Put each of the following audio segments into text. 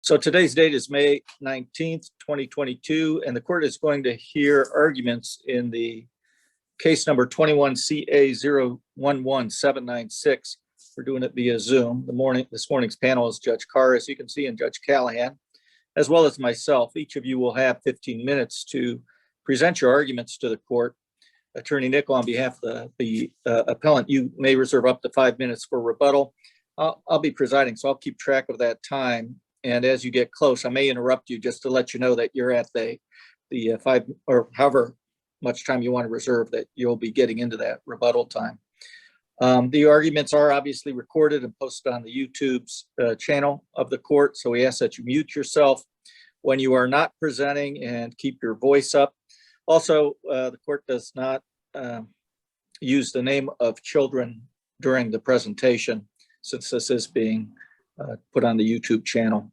So today's date is May 19th, 2022, and the court is going to hear arguments in the case number 21CA011796. We're doing it via Zoom. This morning's panel is Judge Carr, as you can see, and Judge Callahan, as well as myself. Each of you will have 15 minutes to present your arguments to the court. Attorney Nickel, on behalf of the appellant, you may reserve up to 5 minutes for rebuttal. I'll be presiding, so I'll keep track of that time. And as you get close, I may interrupt you just to let you know that you're at the 5 or however much time you want to reserve, that you'll be getting into that rebuttal time. The arguments are obviously recorded and posted on the YouTube's channel of the court. So we ask that you mute yourself when you are not presenting and keep your voice up. Also, the court does not use the name of children during the presentation, since this is being put on the YouTube channel.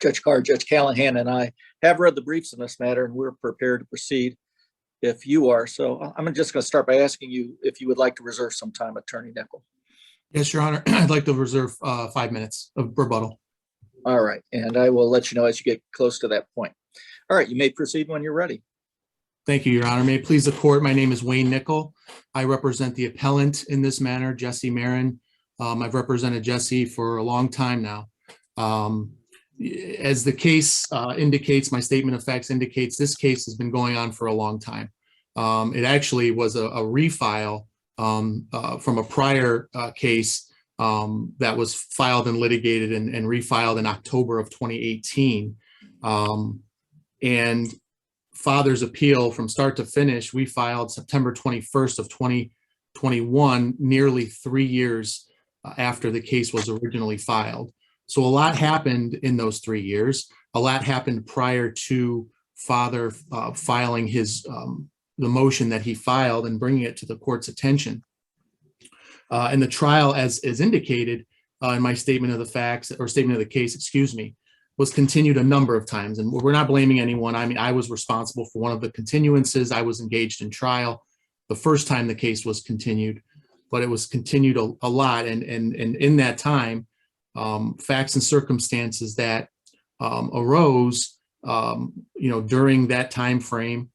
Judge Carr, Judge Callahan, and I have read the briefs in this matter, and we're prepared to proceed if you are. So I'm just going to start by asking you if you would like to reserve some time, Attorney Nickel. Yes, Your Honor. I'd like to reserve 5 minutes of rebuttal. All right, and I will let you know as you get close to that point. All right, you may proceed when you're ready. Thank you, Your Honor. May it please the court, my name is Wayne Nickel. I represent the appellant in this matter, Jessie Maran. I've represented Jessie for a long time now. As the case indicates, my statement of facts indicates, this case has been going on for a long time. It actually was a refile from a prior case that was filed and litigated and refiled in October of 2018. And father's appeal from start to finish, we filed September 21st of 2021, nearly 3 years after the case was originally filed. So a lot happened in those 3 years. A lot happened prior to father filing his the motion that he filed and bringing it to the court's attention. And the trial, as indicated in my statement of the facts, or statement of the case, excuse me, was continued a number of times. And we're not blaming anyone. I mean, I was responsible for one of the continuances. I was engaged in trial the first time the case was continued, but it was continued a lot. And in that time, facts and circumstances that arose, during that time frame,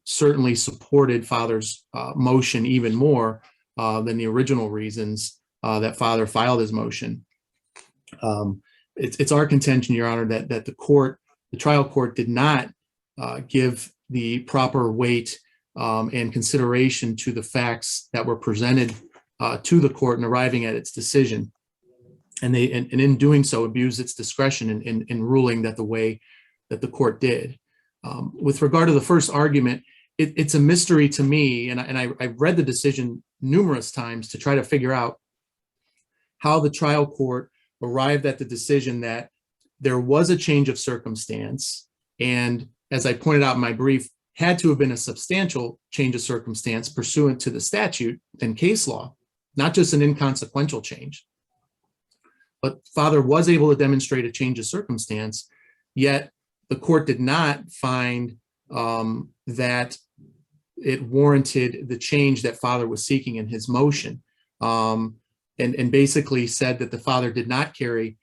certainly supported father's motion even more than the original reasons that father filed his motion. It's our contention, Your Honor, that the trial court did not give the proper weight and consideration to the facts that were presented to the court in arriving at its decision. And in doing so, abused its discretion in ruling that the way that the court did. With regard to the first argument, it's a mystery to me, and I've read the decision numerous times to try to figure out how the trial court arrived at the decision that there was a change of circumstance, and as I pointed out in my brief, had to have been a substantial change of circumstance pursuant to the statute and case law, not just an inconsequential change. But father was able to demonstrate a change of circumstance, yet the court did not find that it warranted the change that father was seeking in his motion, and basically said that the father did not carry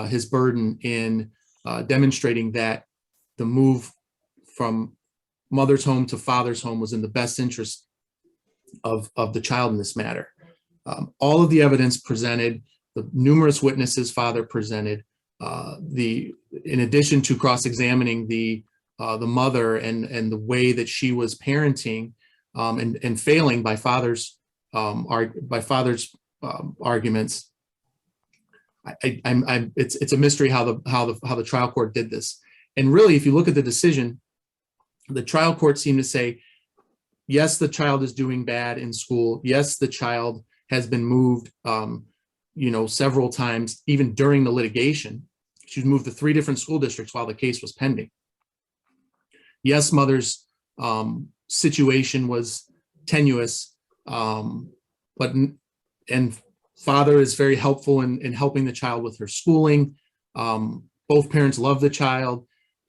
his burden in demonstrating that the move from mother's home to father's home was in the best interest of the child in this matter. All of the evidence presented, the numerous witnesses father presented, in addition to cross-examining the mother and the way that she was parenting and failing by father's arguments, it's a mystery how the trial court did this. And really, if you look at the decision, the trial court seemed to say, yes, the child is doing bad in school. Yes, the child has been moved, several times, even during the litigation. She was moved to 3 different school districts while the case was pending. Yes, mother's situation was tenuous, and father is very helpful in helping the child with her schooling. Both parents love the child,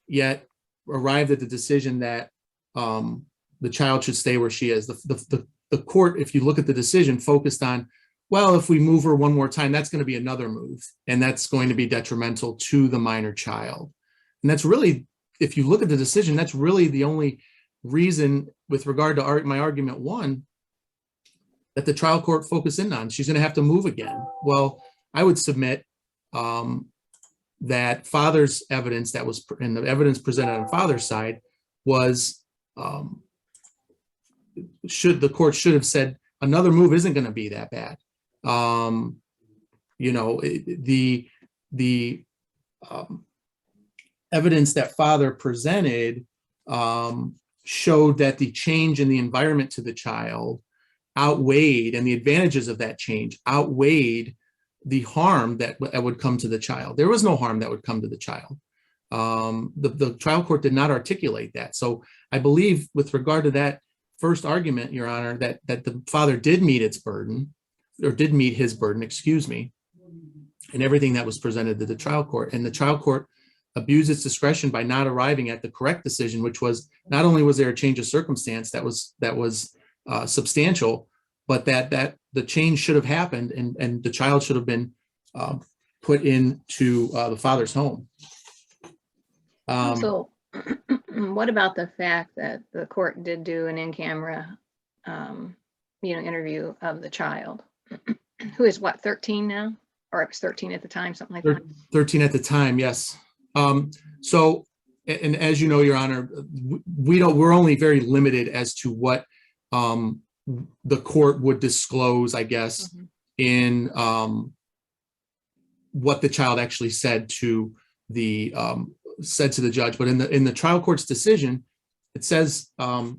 yet arrived at the decision that the child should stay where she is. The court, if you look at the decision, focused on well, if we move her one more time, that's going to be another move, and that's going to be detrimental to the minor child. And that's really, if you look at the decision, that's really the only reason with regard to my argument one that the trial court focused in on. She's going to have to move again. Well, I would submit that father's evidence that was, and the evidence presented on father's side was, the court should have said another move isn't going to be that bad. The evidence that father presented showed that the change in the environment to the child outweighed, and the advantages of that change outweighed the harm that would come to the child. There was no harm that would come to the child. The trial court did not articulate that. So I believe with regard to that first argument, Your Honor, that the father did meet his burden, excuse me, and everything that was presented to the trial court. And the trial court abused its discretion by not arriving at the correct decision, which was not only was there a change of circumstance that was substantial, but that the change should have happened, and the child should have been put into the father's home. So what about the fact that the court did do an in-camera, interview of the child, who is what, 13 now? Or it was 13 at the time, something like that? 13 at the time, yes. So, and as you know, Your Honor, we're only very limited as to what the court would disclose, I guess, in what the child actually said to the judge. But in the trial court's decision, it says, grab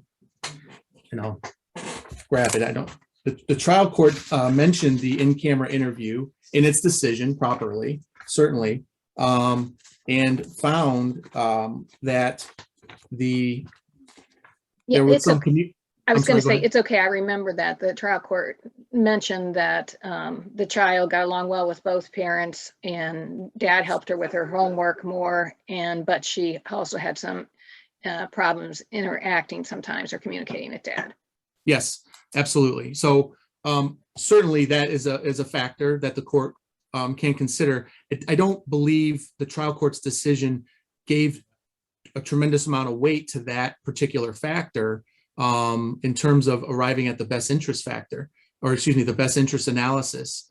it. The trial court mentioned the in-camera interview in its decision properly, certainly, and found that there was some. I was going to say, it's okay. I remember that the trial court mentioned that the child got along well with both parents, and dad helped her with her homework more, but she also had some problems interacting sometimes or communicating with dad. Yes, absolutely. So certainly that is a factor that the court can consider. I don't believe the trial court's decision gave a tremendous amount of weight to that particular factor in terms of arriving at the best interest factor, or excuse me, the best interest analysis.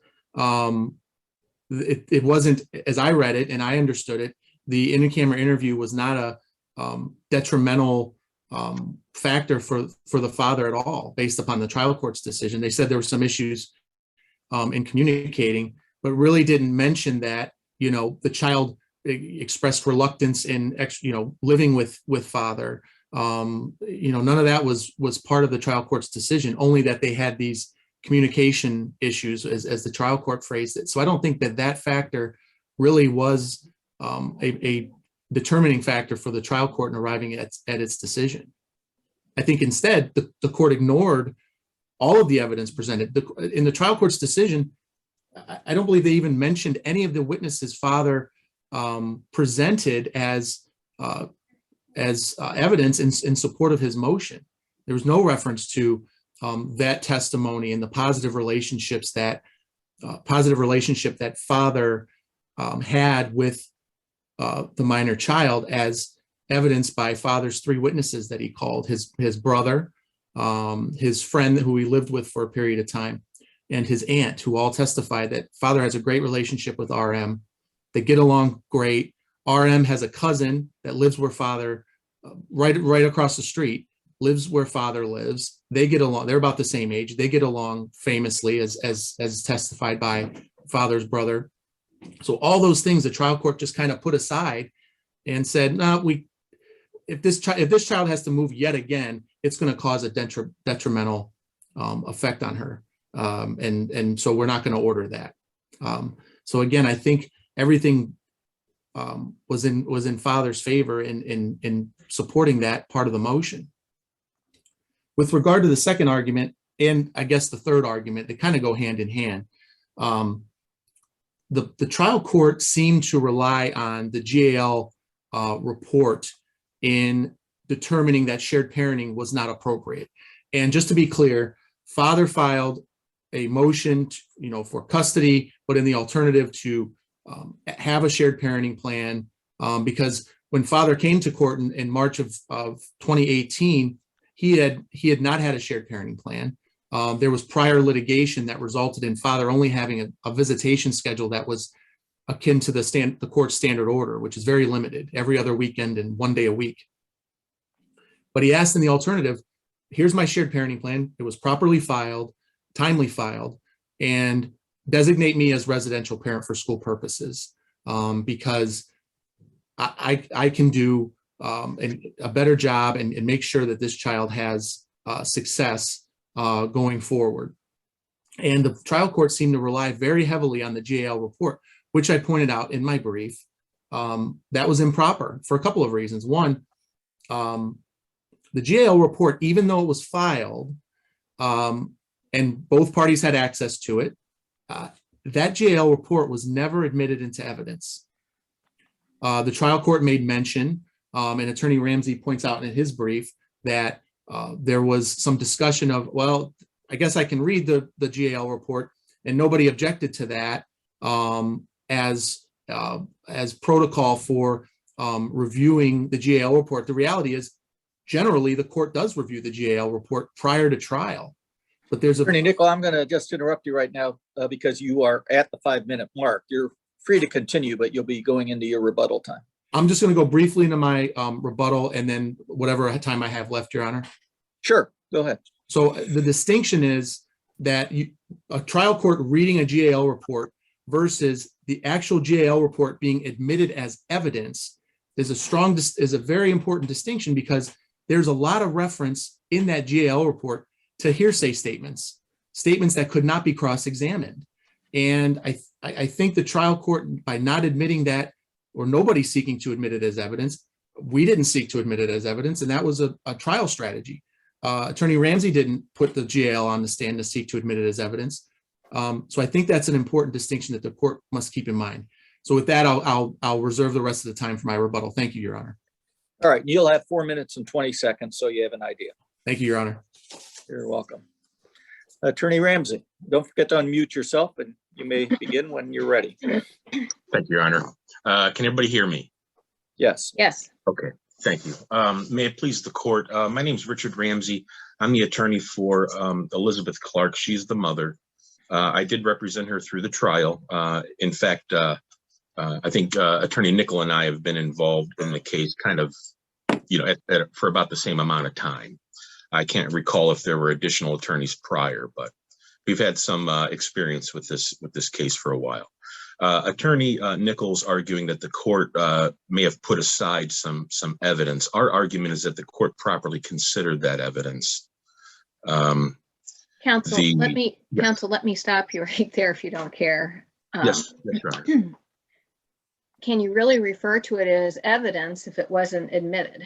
It wasn't, as I read it and I understood it, the in-camera interview was not a detrimental factor for the father at all, based upon the trial court's decision. They said there were some issues in communicating, but really didn't mention that, the child expressed reluctance in, living with father. None of that was part of the trial court's decision, only that they had these communication issues, as the trial court phrased it. So I don't think that factor really was a determining factor for the trial court in arriving at its decision. I think instead the court ignored all of the evidence presented in the trial court's decision. I don't believe they even mentioned any of the witnesses father presented as evidence in support of his motion. There was no reference to that testimony and the positive relationship that father had with the minor child, as evidenced by father's three witnesses that he called: his brother, his friend who he lived with for a period of time, and his aunt, who all testified that father has a great relationship with RM. They get along great. RM has a cousin that lives where father, right across the street, lives where father lives. They get along. They're about the same age. They get along famously, as testified by father's brother. So all those things the trial court just kind of put aside and said, no, if this child has to move yet again, it's going to cause a detrimental effect on her. And so we're not going to order that. So again, I think everything was in father's favor in supporting that part of the motion. With regard to the second argument, and I guess the third argument, they kind of go hand in hand. The trial court seemed to rely on the GAL report in determining that shared parenting was not appropriate. And just to be clear, father filed a motion, for custody, but in the alternative to have a shared parenting plan, because when father came to court in March of 2018, he had not had a shared parenting plan. There was prior litigation that resulted in father only having a visitation schedule that was akin to the court's standard order, which is very limited, every other weekend and 1 day a week. But he asked in the alternative, here's my shared parenting plan. It was properly filed, timely filed, and designate me as residential parent for school purposes, because I can do a better job and make sure that this child has success going forward. And the trial court seemed to rely very heavily on the GAL report, which I pointed out in my brief. That was improper for a couple of reasons. One, the GAL report, even though it was filed and both parties had access to it, that GAL report was never admitted into evidence. The trial court made mention, and Attorney Ramsey points out in his brief that there was some discussion of, well, I guess I can read the GAL report, and nobody objected to that as protocol for reviewing the GAL report. The reality is, generally, the court does review the GAL report prior to trial. But there's Attorney Nickel, I'm going to just interrupt you right now because you are at the 5-minute mark. You're free to continue, but you'll be going into your rebuttal time. I'm just going to go briefly into my rebuttal and then whatever time I have left, Your Honor. Sure, go ahead. So the distinction is that a trial court reading a GAL report versus the actual GAL report being admitted as evidence is a very important distinction, because there's a lot of reference in that GAL report to hearsay statements that could not be cross-examined. And I think the trial court, by not admitting that, or nobody seeking to admit it as evidence, we didn't seek to admit it as evidence, and that was a trial strategy. Attorney Ramsey didn't put the GAL on the stand to seek to admit it as evidence. So I think that's an important distinction that the court must keep in mind. So with that, I'll reserve the rest of the time for my rebuttal. Thank you, Your Honor. All right, you'll have 4 minutes and 20 seconds, so you have an idea. Thank you, Your Honor. You're welcome. Attorney Ramsey, don't forget to unmute yourself, and you may begin when you're ready. Thank you, Your Honor. Can everybody hear me? Yes. Yes. Okay, thank you. May it please the court. My name is Richard Ramsey. I'm the attorney for Elizabeth Clark. She's the mother. I did represent her through the trial. In fact, I think Attorney Nickel and I have been involved in the case kind of, for about the same amount of time. I can't recall if there were additional attorneys prior, but we've had some experience with this case for a while. Attorney Nichols arguing that the court may have put aside some evidence. Our argument is that the court properly considered that evidence. Counsel, let me stop you right there if you don't care. Yes, Your Honor. Can you really refer to it as evidence if it wasn't admitted?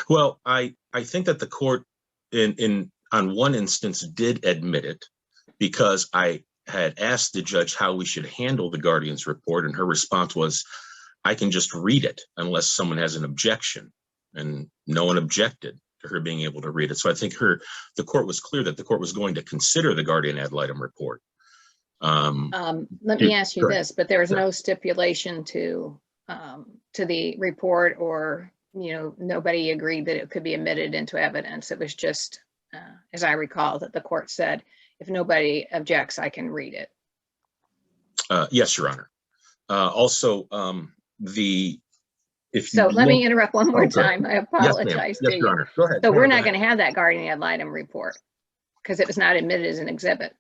Well, I think that the court on one instance did admit it, because I had asked the judge how we should handle the guardian's report, and her response was, I can just read it unless someone has an objection, and no one objected to her being able to read it. So I think the court was clear that the court was going to consider the guardian ad litem report. Let me ask you this, but there was no stipulation to the report, or nobody agreed that it could be admitted into evidence. It was just, as I recall, that the court said, if nobody objects, I can read it. Yes, Your Honor. Also, let me interrupt one more time. I apologize to you. Your Honor. Go ahead. So we're not going to have that guardian ad litem report because it was not admitted as an exhibit.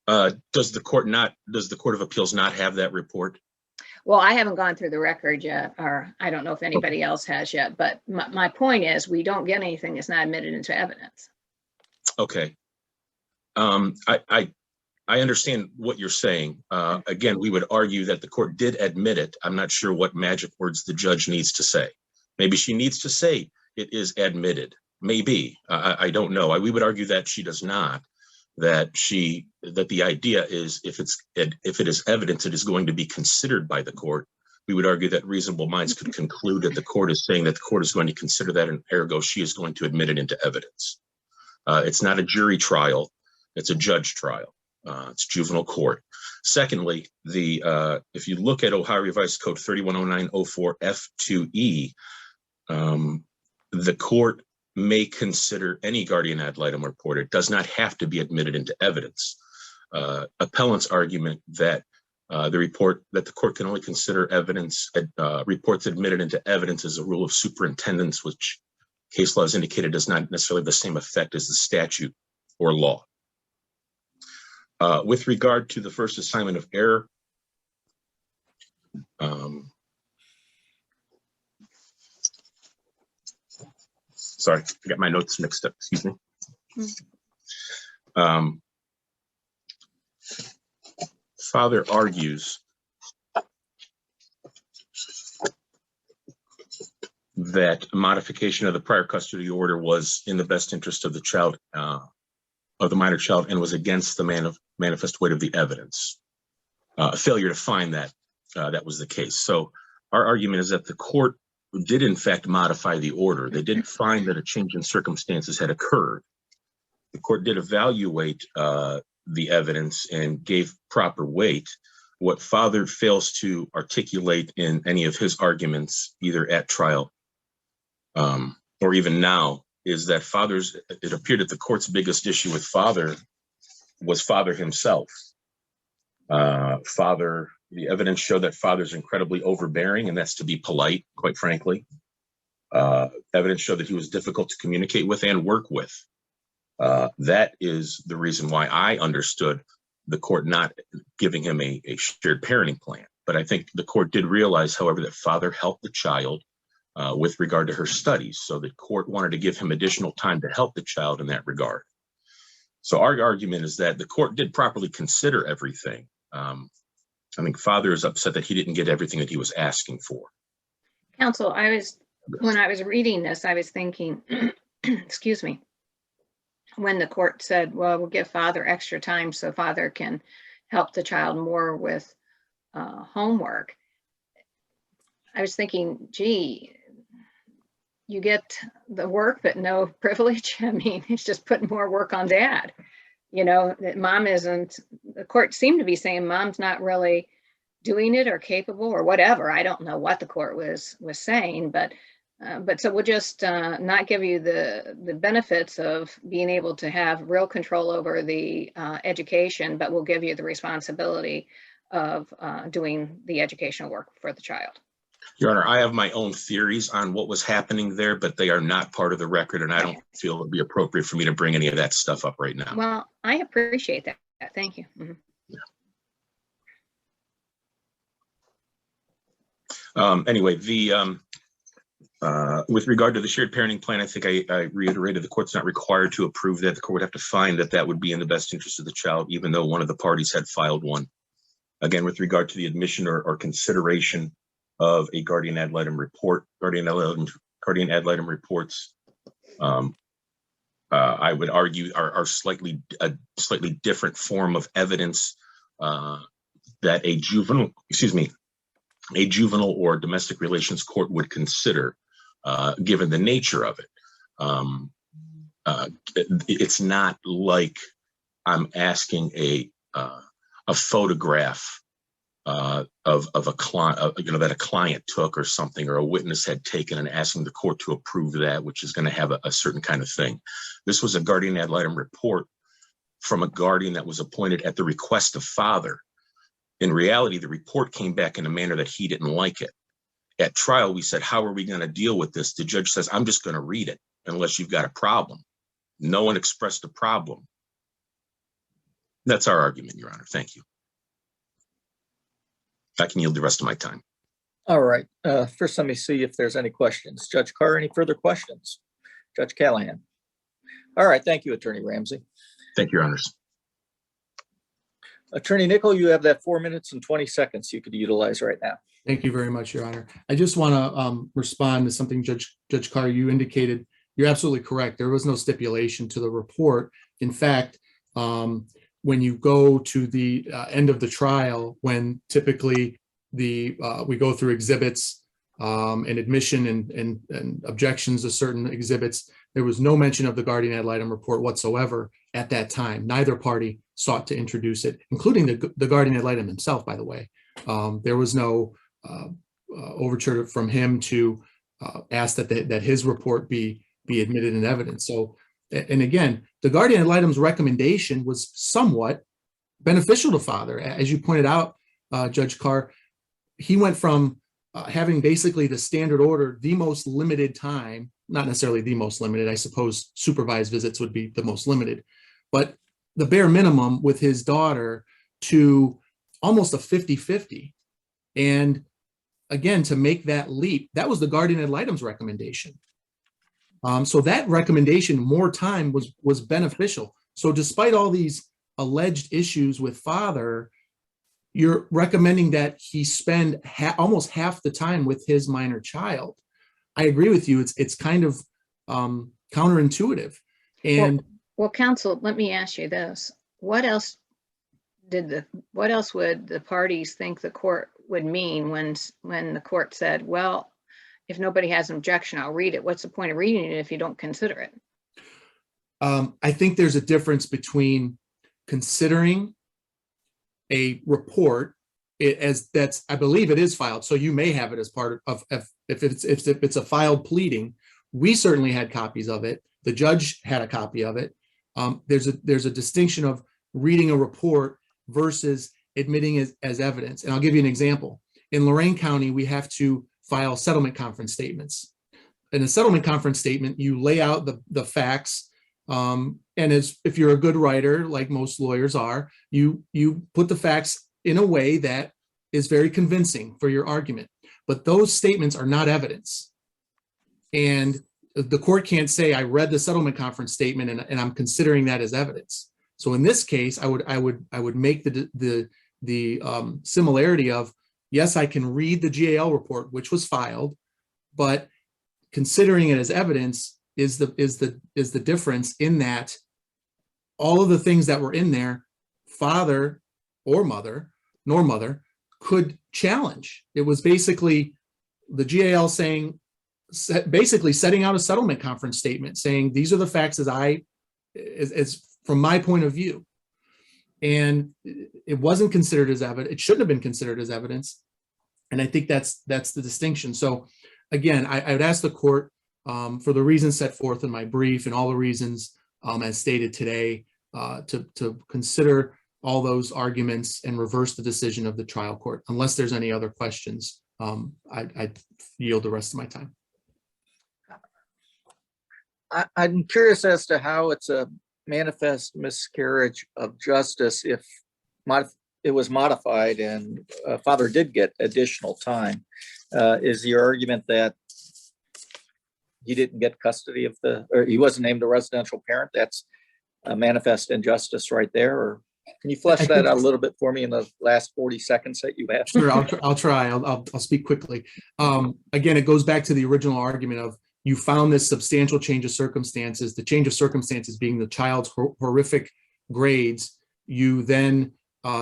Does the Court of Appeals not have that report? Well, I haven't gone through the record yet, or I don't know if anybody else has yet, but my point is we don't get anything that's not admitted into evidence. Okay. I understand what you're saying. Again, we would argue that the court did admit it. I'm not sure what magic words the judge needs to say. Maybe she needs to say it is admitted. Maybe. I don't know. We would argue that she does not. That the idea is if it is evidence, it is going to be considered by the court. We would argue that reasonable minds could conclude that the court is saying that the court is going to consider that, and ergo she is going to admit it into evidence. It's not a jury trial. It's a judge trial. It's juvenile court. Secondly, if you look at Ohio Revised Code 310904 F2E, the court may consider any guardian ad litem report. It does not have to be admitted into evidence. Appellant's argument that the court can only consider evidence, reports admitted into evidence as a rule of superintendence, which case law has indicated does not necessarily have the same effect as the statute or law. With regard to the first assignment of error, sorry, I got my notes mixed up, excuse me. Father argues that modification of the prior custody order was in the best interest of the child, of the minor child, and was against the manifest weight of the evidence. A failure to find that that was the case. So our argument is that the court did in fact modify the order. They didn't find that a change in circumstances had occurred. The court did evaluate the evidence and gave proper weight. What Father fails to articulate in any of his arguments, either at trial or even now, is that it appeared that the court's biggest issue with Father was Father himself. The evidence showed that Father's incredibly overbearing, and that's to be polite, quite frankly. Evidence showed that he was difficult to communicate with and work with. That is the reason why I understood the court not giving him a shared parenting plan. But I think the court did realize, however, that Father helped the child with regard to her studies. So the court wanted to give him additional time to help the child in that regard. So our argument is that the court did properly consider everything. I think Father is upset that he didn't get everything that he was asking for. Counsel, when I was reading this, I was thinking, excuse me, when the court said, well, we'll give Father extra time so Father can help the child more with homework. I was thinking, gee, you get the work, but no privilege. I mean, it's just putting more work on Dad. You know, that mom isn't, the court seemed to be saying mom's not really doing it or capable or whatever. I don't know what the court was saying, but so we'll just not give you the benefits of being able to have real control over the education, but we'll give you the responsibility of doing the educational work for the child. Your Honor, I have my own theories on what was happening there, but they are not part of the record, and I don't feel it would be appropriate for me to bring any of that stuff up right now. Well, I appreciate that. Thank you. Mm-hmm. Yeah. Anyway, with regard to the shared parenting plan, I think I reiterated the court's not required to approve that. The court would have to find that that would be in the best interest of the child, even though one of the parties had filed one. Again, with regard to the admission or consideration of a guardian ad litem report, guardian ad litem reports, I would argue are a slightly different form of evidence that a juvenile or domestic relations court would consider, given the nature of it. It's not like I'm asking a photograph of a client, that a client took or something, or a witness had taken, and asking the court to approve that, which is going to have a certain kind of thing. This was a guardian ad litem report from a guardian that was appointed at the request of Father. In reality, the report came back in a manner that he didn't like it. At trial, we said, how are we going to deal with this? The judge says, I'm just going to read it unless you've got a problem. No one expressed a problem. That's our argument, Your Honor. Thank you. I can yield the rest of my time. All right. First, let me see if there's any questions. Judge Carr, any further questions? Judge Callahan. All right. Thank you, Attorney Ramsey. Thank you, Your Honors. Attorney Nickel, you have that 4 minutes and 20 seconds you could utilize right now. Thank you very much, Your Honor. I just want to respond to something Judge Carr, you indicated. You're absolutely correct. There was no stipulation to the report. In fact, when you go to the end of the trial, when typically we go through exhibits and admission and objections to certain exhibits. There was no mention of the guardian ad litem report whatsoever at that time. Neither party sought to introduce it, including the guardian ad litem himself, by the way. There was no overture from him to ask that his report be admitted in evidence. So, and again, the guardian ad litem's recommendation was somewhat beneficial to father. As you pointed out, Judge Carr, he went from having basically the standard order, the most limited time, not necessarily the most limited, I suppose supervised visits would be the most limited, but the bare minimum with his daughter to almost a 50-50. And again, to make that leap, that was the guardian ad litem's recommendation. So that recommendation, more time, was beneficial. So despite all these alleged issues with father, you're recommending that he spend almost half the time with his minor child. I agree with you. It's kind of counterintuitive. And well, counsel, let me ask you this: what else would the parties think the court would mean when the court said, "Well, if nobody has an objection, I'll read it"? What's the point of reading it if you don't consider it? I think there's a difference between considering a report I believe it is filed. So you may have it as part of, if it's a filed pleading. We certainly had copies of it. The judge had a copy of it. There's a distinction of reading a report versus admitting it as evidence. And I'll give you an example. In Lorain County, we have to file settlement conference statements. In a settlement conference statement, you lay out the facts. And if you're a good writer, like most lawyers are, you put the facts in a way that is very convincing for your argument. But those statements are not evidence. And the court can't say, I read the settlement conference statement and I'm considering that as evidence. So in this case, I would make the similarity of, yes, I can read the GAL report, which was filed, but considering it as evidence is the difference in that all of the things that were in there, father or mother, nor mother, could challenge. It was basically the GAL saying, basically setting out a settlement conference statement saying, these are the facts as from my point of view. And it wasn't considered as evidence. It shouldn't have been considered as evidence. And I think that's the distinction. So again, I would ask the court, for the reasons set forth in my brief and all the reasons as stated today, to consider all those arguments and reverse the decision of the trial court. Unless there's any other questions, I yield the rest of my time. I'm curious as to how it's a manifest miscarriage of justice if it was modified and father did get additional time. Is your argument that he didn't get custody of or he wasn't named a residential parent? That's a manifest injustice right there. Or can you flesh that out a little bit for me in the last 40 seconds that you have? Sure, I'll try. I'll speak quickly. Again, it goes back to the original argument of, you found this substantial change of circumstances, the change of circumstances being the child's horrific grades. You then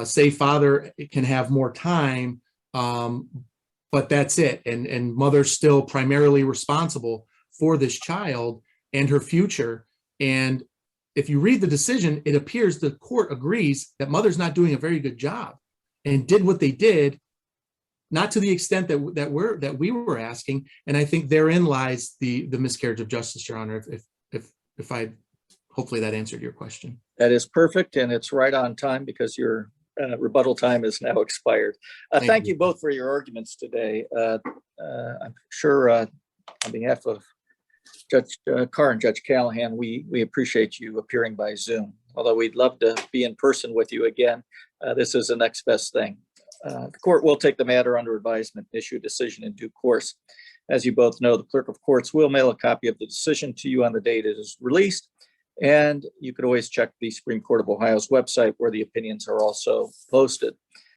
say father can have more time, but that's it. And mother's still primarily responsible for this child and her future. And if you read the decision, it appears the court agrees that mother's not doing a very good job and did what they did, not to the extent that we were asking. And I think therein lies the miscarriage of justice, Your Honor, if I, hopefully that answered your question. That is perfect. And it's right on time because your rebuttal time is now expired. Thank you both for your arguments today. I'm sure on behalf of Judge Carr and Judge Callahan, we appreciate you appearing by Zoom. Although we'd love to be in person with you again, this is the next best thing. The court will take the matter under advisement, issue a decision in due course. As you both know, the clerk of courts will mail a copy of the decision to you on the date it is released. And you could always check the Supreme Court of Ohio's website where the opinions are also posted.